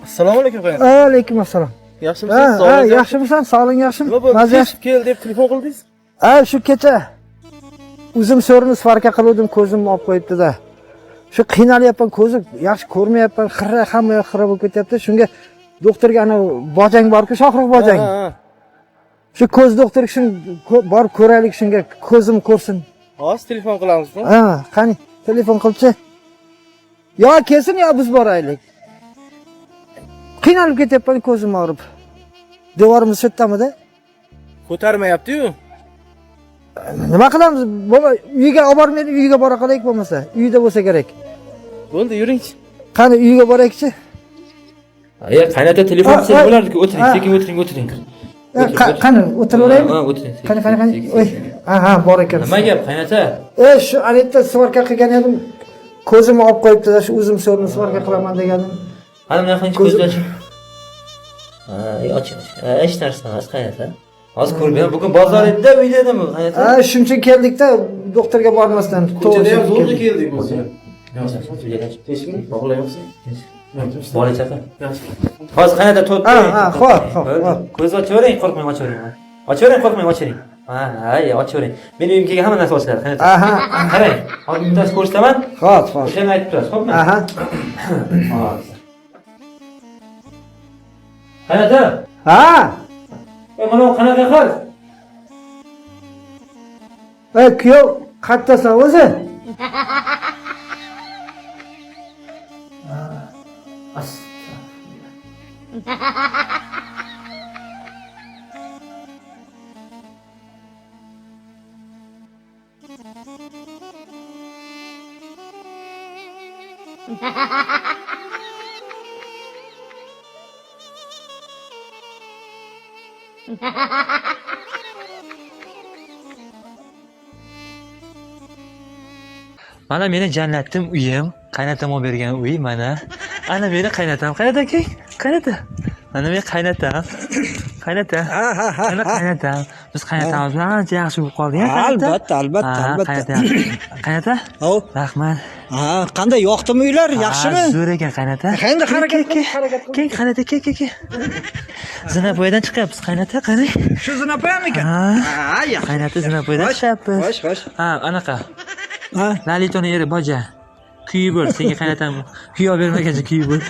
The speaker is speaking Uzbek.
Assalomu alaykum qaynota. Alaykum assalom. Yaxshimisiz? Ha, yaxshimisan? Sog'ling yaxshimi? Mazza kel deb telefon qildingiz? Shu kecha o'zim so'rini svarka qildim, ko'zimni olib qo'yibdi-da. Shu qiynalyapman, ko'zim yaxshi ko'rmayapman, xira hamma yoq xira bo'lib ketyapti. Shunga doktorga ana bojang bor-ku, Shohruh bojang. Shu ko'z doktoriga shuni borib ko'raylik, shunga ko'zim ko'rsin. Hozir telefon qilamizmi? Qani, telefon qilchi. Yo kelsin yo biz boraylik. Qiynalib ketyapman, ko'zim og'rib. Devorimiz shu yerdamida? Ko'tarmayapti-yu. Nima qilamiz? Bobo, uyiga olib bormaydi, uyiga bora qolaylik bo'lmasa. Uyida bo'lsa kerak. Bo'ldi, yuringchi. Qani uyiga boraylikchi? Qaynota telefon qilsa bo'lardi-ku, o'tiring, sekin o'tiring. Qani o'tiraveraymi? Ha, o'tiring. Qani. Oy. Bor ekan. Nima gap, qaynota? Shu anetta svarka qilgan edim. Ko'zimni olib qo'yibdi-da, shu o'zim so'rni svarka qilaman deganim. Ana bunaqa ko'zni oching. Oching. Hech narsa emas, qaynota. Hozir ko'rmayman, bugun bozor edi-da, uyda edimi, qaynota? Shuncha keldik-da, doktorga bormasdan. Ko'chada ham zo'rg'a keldik bo'lsa. Teshmi? Bog'layapsiz? Bola chaqa. Hozir qaynota to'p. Xo'p. Ko'zni ochavering, qo'rqmang, ochavering. Ochavering, qo'rqmang, ochavering. Ochavering. Meni uyimga hamma narsa ochiladi, qaynota. Qarang, hozir bittasi ko'rsataman. Xo'p. O'shani aytib turasiz, xo'pmi? Qaynota? Mana qanaqa qil? Kuyov, qayerdasan o'zi? Mana meni jannatim uyim, qaynotam olib bergan uy mana. Ana meni qaynotam, qaynota. Mana men qaynotam. Ana qaynotam. Biz qaynotamiz bilan ancha yaxshi bo'lib qoldik, Albatta. Qaynota? Rahmat. Qanday yoqdimi uylar? Yaxshimi? Zo'r ekan qaynota. Qanday harakat Keng qaynota, ke. Zinapoyadan chiqyapmiz qaynota, qarang. Shu zinapoyam ekan? Qaynota zinapoyadan chiqyapmiz. Xo'sh. Anaqa. Lalitoni eri boja. Kuyi bo'l, senga qaynotam kuyi olib bermaguncha kuyi bo'l.